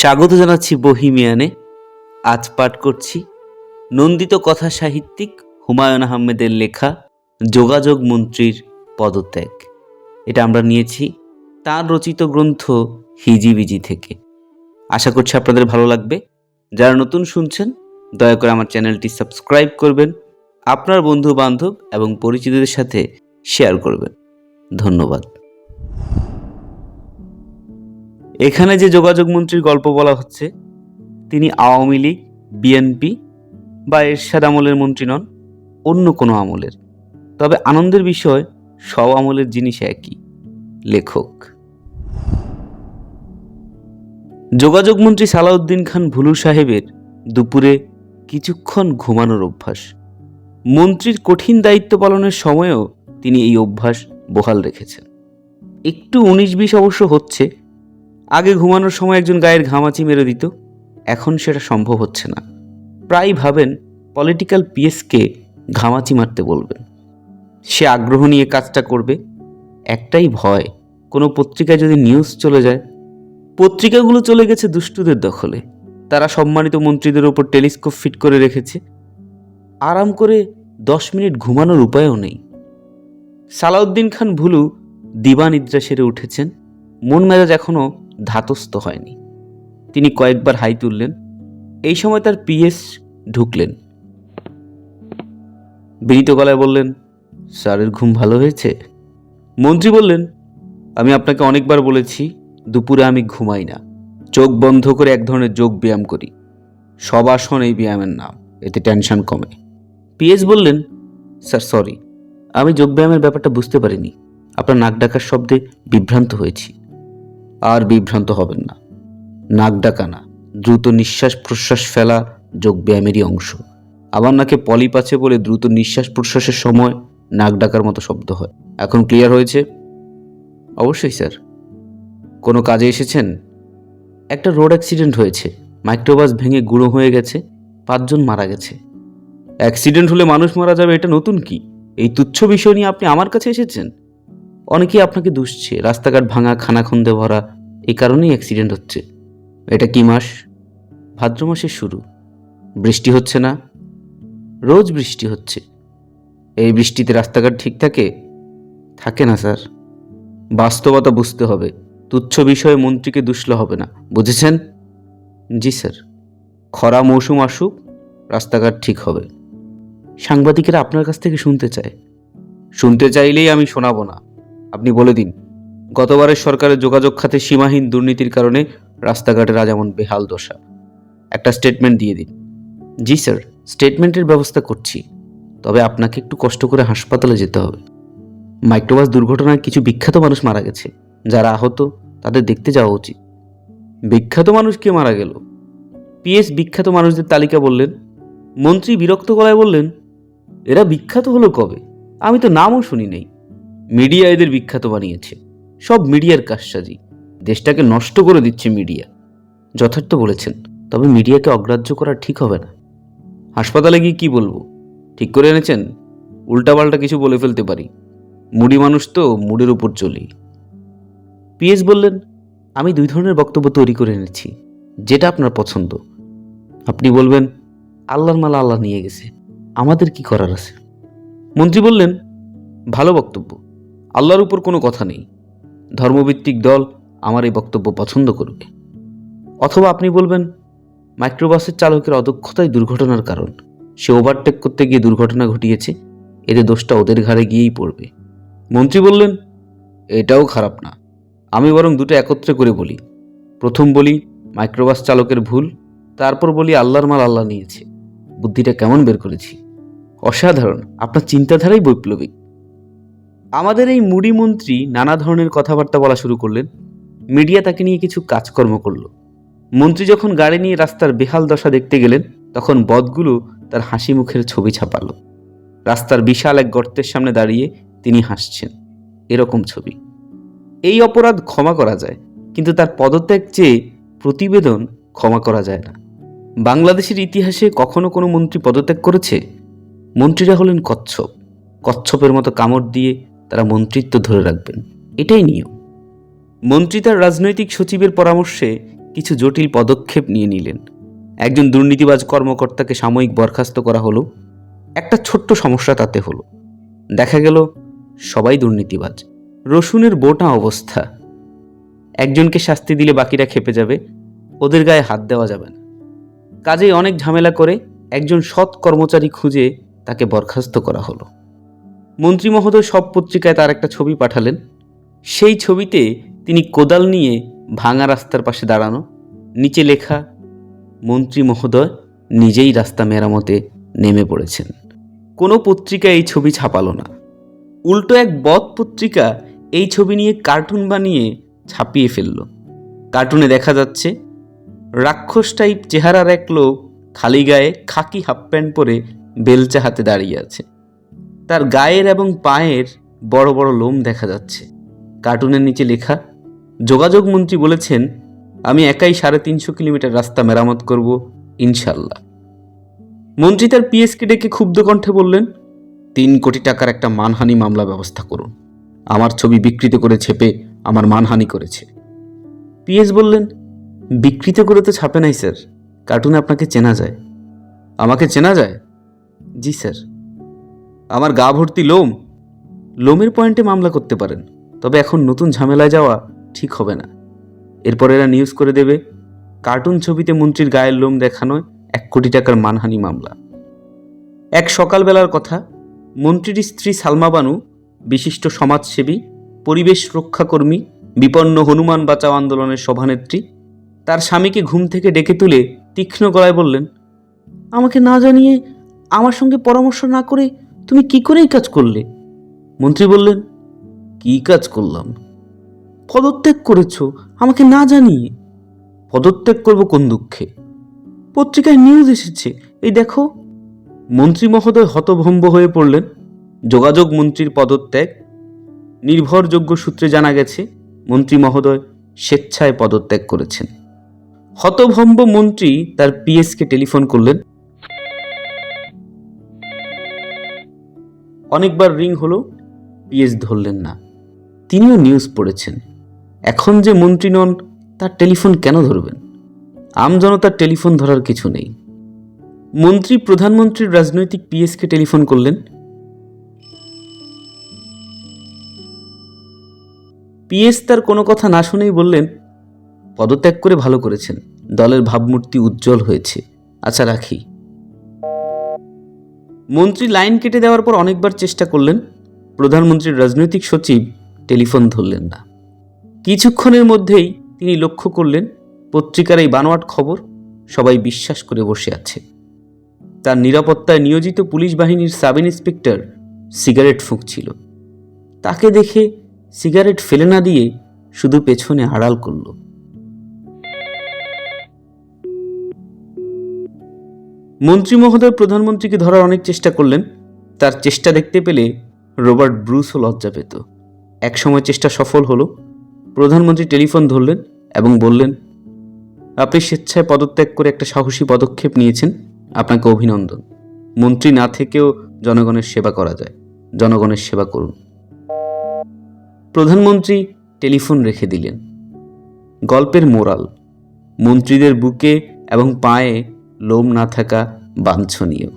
স্বাগত জানাচ্ছি বহিমিয়ানে। আজ পাঠ করছি নন্দিত কথা সাহিত্যিক হুমায়ুন আহমেদের লেখা যোগাযোগ মন্ত্রীর পদত্যাগ। এটা আমরা নিয়েছি তার রচিত গ্রন্থ হিজিবিজি থেকে। আশা করছি আপনাদের ভালো লাগবে। যারা নতুন শুনছেন দয়া করে আমার চ্যানেলটি সাবস্ক্রাইব করবেন, আপনার বন্ধু বান্ধব এবং পরিচিতদের সাথে শেয়ার করবেন। ধন্যবাদ। এখানে যে যোগাযোগ মন্ত্রীর গল্প বলা হচ্ছে তিনি আওয়ামী লীগ, বিএনপি বা এরশাদ আমলের মন্ত্রী নন, অন্য কোনো আমলের। তবে আনন্দের বিষয় সব আমলের জিনিস একই। লেখক যোগাযোগ মন্ত্রী সালাউদ্দিন খান ভুলু সাহেবের দুপুরে কিছুক্ষণ ঘুমানোর অভ্যাস। মন্ত্রীর কঠিন দায়িত্ব পালনের সময়েও তিনি এই অভ্যাস বহাল রেখেছেন। একটু 19-20 অবশ্য হচ্ছে। আগে ঘুমানোর সময় একজন গায়ের ঘামাচি মেরে দিত, এখন সেটা সম্ভব হচ্ছে না। প্রায় ভাবেন পলিটিক্যাল পিএসকে ঘামাচি মারতে বলবেন। সে আগ্রহ নিয়ে কাজটা করবে। একটাই ভয়, কোনো পত্রিকায় যদি নিউজ চলে যায়। পত্রিকাগুলো চলে গেছে দুষ্টুদের দখলে। তারা সম্মানিত মন্ত্রীদের ওপর টেলিস্কোপ ফিট করে রেখেছে। আরাম করে 10 মিনিট ঘুমানোর উপায়ও নেই। সালাউদ্দিন খান ভুলু দিবানিদ্রা সেরে উঠেছেন। মন মেজাজ এখনও ধাতস্থ হয়নি। তিনি কয়েকবার হাই তুললেন। এই সময় তার পিএস ঢুকলেন। বিনীত গলায় বললেন, স্যারের ঘুম ভালো হয়েছে? মন্ত্রী বললেন, আমি আপনাকে অনেকবার বলেছি দুপুরে আমি ঘুমাই না। চোখ বন্ধ করে এক ধরনের যোগ ব্যায়াম করি। শবাসন এই ব্যায়ামের নাম, এতে টেনশন কমে। পিএস বললেন, স্যার সরি, আমি যোগব্যায়ামের ব্যাপারটা বুঝতে পারিনি। আপনার নাক ডাকার শব্দে বিভ্রান্ত হয়েছি। আর বিভ্রান্ত হবেন না। নাক ডাকা না, দ্রুত নিঃশ্বাস প্রশ্বাস ফেলা যোগব্যায়ামেরই অংশ। আমার নাকে পলিপ আছে বলে দ্রুত নিঃশ্বাস প্রশ্বাসের সময় নাক ডাকার মতো শব্দ হয়। এখন ক্লিয়ার হয়েছে? অবশ্যই স্যার। কোনো কাজে এসেছেন? একটা রোড অ্যাক্সিডেন্ট হয়েছে, মাইক্রোবাস ভেঙে গুঁড়ো হয়ে গেছে, 5 জন মারা গেছে। অ্যাক্সিডেন্ট হলে মানুষ মারা যাবে, এটা নতুন কি? এই তুচ্ছ বিষয় নিয়ে আপনি আমার কাছে এসেছেন? অনেকেই আপনাকে দুষছে, রাস্তাঘাট ভাঙা, খানাখন্দে ভরা, এই কারণেই অ্যাক্সিডেন্ট হচ্ছে। এটা কি মাস? ভাদ্র মাসের শুরু। বৃষ্টি হচ্ছে না? রোজ বৃষ্টি হচ্ছে। এই বৃষ্টিতে রাস্তাঘাট ঠিক থাকে? থাকে না স্যার। বাস্তবতা বুঝতে হবে। তুচ্ছ বিষয়ে মন্ত্রীকে দুষলে হবে না, বুঝেছেন? জি স্যার। খরা মৌসুম আসুক, রাস্তাঘাট ঠিক হবে। সাংবাদিকেরা আপনার কাছ থেকে শুনতে চায়। শুনতে চাইলেই আমি শোনাবো না। আপনি বলে দিন, গতবারের সরকারের যোগাযোগ খাতে সীমাহীন দুর্নীতির কারণে রাস্তাঘাটের আজ এমন বেহাল দশা। একটা স্টেটমেন্ট দিয়ে দিন। জি স্যার, স্টেটমেন্টের ব্যবস্থা করছি। তবে আপনাকে একটু কষ্ট করে হাসপাতালে যেতে হবে। মাইক্রোবাস দুর্ঘটনায় কিছু বিখ্যাত মানুষ মারা গেছে। যারা আহত তাদের দেখতে যাওয়া উচিত। বিখ্যাত মানুষ কে মারা গেল? পিএস বিখ্যাত মানুষদের তালিকা বললেন। মন্ত্রী বিরক্ত গলায় বললেন, এরা বিখ্যাত হলো কবে? আমি তো নামও শুনি নাই। মিডিয়া এদের বিখ্যাত বানিয়েছে। সব মিডিয়ার কারসাজি। দেশটাকে নষ্ট করে দিচ্ছে মিডিয়া। যথার্থ বলেছেন, তবে মিডিয়াকে অগ্রাহ্য করা ঠিক হবে না। হাসপাতালে গিয়ে কি বলবো? ঠিক করে এনেছেন? উল্টাপাল্টা কিছু বলে ফেলতে পারি। মুডি মানুষ তো, মুডের উপর চলি। পিএস বললেন, আমি 2 ধরনের বক্তব্য তৈরি করে এনেছি, যেটা আপনার পছন্দ। আপনি বলবেন, আল্লাহর মালা আল্লাহ নিয়ে গেছে, আমাদের কি করার আছে? মন্ত্রী বললেন, ভালো বক্তব্য। আল্লাহর উপর কোনো কথা নেই। ধর্মভিত্তিক দল আমার এই বক্তব্য পছন্দ করবে। অথবা আপনি বলবেন, মাইক্রোবাসের চালকের অদক্ষতাই দুর্ঘটনার কারণ। সে ওভারটেক করতে গিয়ে দুর্ঘটনা ঘটিয়েছে, এতে দোষটা ওদের ঘাড়ে গিয়েই পড়বে। মন্ত্রী বললেন, এটাও খারাপ না। আমি বরং দুটো একত্রে করে বলি। প্রথম বলি মাইক্রোবাস চালকের ভুল, তারপর বলি আল্লাহর মাল আল্লাহ নিয়েছে। বুদ্ধিটা কেমন বের করেছি? অসাধারণ। আপনার চিন্তাধারাই বৈপ্লবিক। আমাদের এই মুডি মন্ত্রী নানা ধরনের কথাবার্তা বলা শুরু করলেন। মিডিয়া তাকে নিয়ে কিছু কাজকর্ম করল। মন্ত্রী যখন গাড়ি নিয়ে রাস্তার বেহাল দশা দেখতে গেলেন, তখন বদগুলো তার হাসি মুখের ছবি ছাপালো। রাস্তার বিশাল এক গর্তের সামনে দাঁড়িয়ে তিনি হাসছেন, এরকম ছবি। এই অপরাধ ক্ষমা করা যায়, কিন্তু তার পদত্যাগ চেয়ে প্রতিবেদন ক্ষমা করা যায় না। বাংলাদেশের ইতিহাসে কখনো কোনো মন্ত্রী পদত্যাগ করেছে? মন্ত্রীরা হলেন কচ্ছপ। কচ্ছপের মতো কামড় দিয়ে তারা মন্ত্রিত্ব ধরে রাখবেন, এটাই নিয়ম। মন্ত্রী তার রাজনৈতিক সচিবের পরামর্শে কিছু জটিল পদক্ষেপ নিয়ে নিলেন। একজন দুর্নীতিবাজ কর্মকর্তাকে সাময়িক বরখাস্ত করা হলো। একটা ছোট্ট সমস্যা তাতে হলো, দেখা গেল সবাই দুর্নীতিবাজ। রসুনের বোটা অবস্থা। একজনকে শাস্তি দিলে বাকিরা খেপে যাবে, ওদের গায়ে হাত দেওয়া যাবে না। কাজেই অনেক ঝামেলা করে একজন সৎ কর্মচারী খুঁজে তাকে বরখাস্ত করা হলো। মন্ত্রী মহোদয় সব পত্রিকায় তার একটা ছবি পাঠালেন। সেই ছবিতে তিনি কোদাল নিয়ে ভাঙা রাস্তার পাশে দাঁড়ানো, নিচে লেখা, মন্ত্রী মহোদয় নিজেই রাস্তা মেরামতে নেমে পড়েছেন। কোনো পত্রিকা এই ছবি ছাপালো না। উল্টো এক বদ পত্রিকা এই ছবি নিয়ে কার্টুন বানিয়ে ছাপিয়ে ফেলল। কার্টুনে দেখা যাচ্ছে রাক্ষস টাইপ চেহারার এক লোক খালি গায়ে খাকি হাফ প্যান্ট পরে বেলচা হাতে দাঁড়িয়ে আছে। তার গায়ের এবং পায়ের বড় বড় লোম দেখা যাচ্ছে। কার্টুনের নিচে লেখা, যোগাযোগ মন্ত্রী বলেছেন আমি একাই 350 কিলোমিটার রাস্তা মেরামত করব ইনশাল্লাহ। মন্ত্রী তার পিএসকে ডেকে ক্ষুব্ধ কণ্ঠে বললেন, 3 কোটি টাকার একটা মানহানি মামলা ব্যবস্থা করুন। আমার ছবি বিকৃত করে ছেপে আমার মানহানি করেছে। পিএস বললেন, বিকৃত করে তো ছাপে নাই স্যার, কার্টুনে আপনাকে চেনা যায়। আমাকে চেনা যায়? জি স্যার। আমার গা ভর্তি লোম? লোমের পয়েন্টে মামলা করতে পারেন, তবে এখন নতুন ঝামেলায় যাওয়া ঠিক হবে না। এরপর এরা নিউজ করে দেবে কার্টুন ছবিতে মন্ত্রীর গায়ের লোম দেখানোয় 1 কোটি টাকার মানহানি মামলা। এক সকালবেলার কথা, মন্ত্রীর স্ত্রী সালমা বানু, বিশিষ্ট সমাজসেবী, পরিবেশ রক্ষাকর্মী, বিপন্ন হনুমান বাঁচাও আন্দোলনের সভানেত্রী, তার স্বামীকে ঘুম থেকে ডেকে তুলে তীক্ষ্ণ গলায় বললেন, আমাকে না জানিয়ে, আমার সঙ্গে পরামর্শ না করে তুমি কি করে এই কাজ করলে? মন্ত্রী বললেন, কি কাজ করলাম? পদত্যাগ করেছ আমাকে না জানিয়ে। পদত্যাগ করব কোন দুঃখে? পত্রিকায় নিউজ এসেছে, এই দেখো। মন্ত্রী মহোদয় হতভম্ব হয়ে পড়লেন। যোগাযোগ মন্ত্রীর পদত্যাগ? নির্ভরযোগ্য সূত্রে জানা গেছে মন্ত্রী মহোদয় স্বেচ্ছায় পদত্যাগ করেছেন। হতভম্ব মন্ত্রী তার পিএসকে টেলিফোন করলেন। অনেকবার রিং হলো, পিএস ধরলেন না। তিনিও নিউজ পড়েছেন। এখন যে মন্ত্রী নন, তার টেলিফোন কেন ধরবেন? আমজনতার টেলিফোন ধরার কিছু নেই। মন্ত্রী প্রধানমন্ত্রীর রাজনৈতিক পিএসকে টেলিফোন করলেন। পিএস তার কোনো কথা না শুনেই বললেন, পদত্যাগ করে ভালো করেছেন, দলের ভাবমূর্তি উজ্জ্বল হয়েছে, আচ্ছা রাখি। মন্ত্রী লাইন কেটে দেওয়ার পর অনেকবার চেষ্টা করলেন। প্রধানমন্ত্রীর রাজনৈতিক সচিব টেলিফোন ধরলেন না। কিছুক্ষণের মধ্যেই তিনি লক্ষ্য করলেন পত্রিকার এই বানোয়াট খবর সবাই বিশ্বাস করে বসে আছে। তার নিরাপত্তায় নিয়োজিত পুলিশ বাহিনীর সাব ইন্সপেক্টর সিগারেট ফুঁকছিল। তাকে দেখে সিগারেট ফেলে না দিয়ে শুধু পেছনে আড়াল করল। মন্ত্রী মহোদয় প্রধানমন্ত্রীকে ধরার অনেক চেষ্টা করলেন। তার চেষ্টা দেখতে পেলে রবার্ট ব্রুসও লজ্জা পেত। একসময় চেষ্টা সফল হলো। প্রধানমন্ত্রী টেলিফোন ধরলেন এবং বললেন, আপনি স্বেচ্ছায় পদত্যাগ করে একটা সাহসী পদক্ষেপ নিয়েছেন, আপনাকে অভিনন্দন। মন্ত্রী না থেকেও জনগণের সেবা করা যায়, জনগণের সেবা করুন। প্রধানমন্ত্রী টেলিফোন রেখে দিলেন। গল্পের মোরাল, মন্ত্রীদের বুকে এবং পায়ে লোম না থাকা বাঞ্ছনীয়।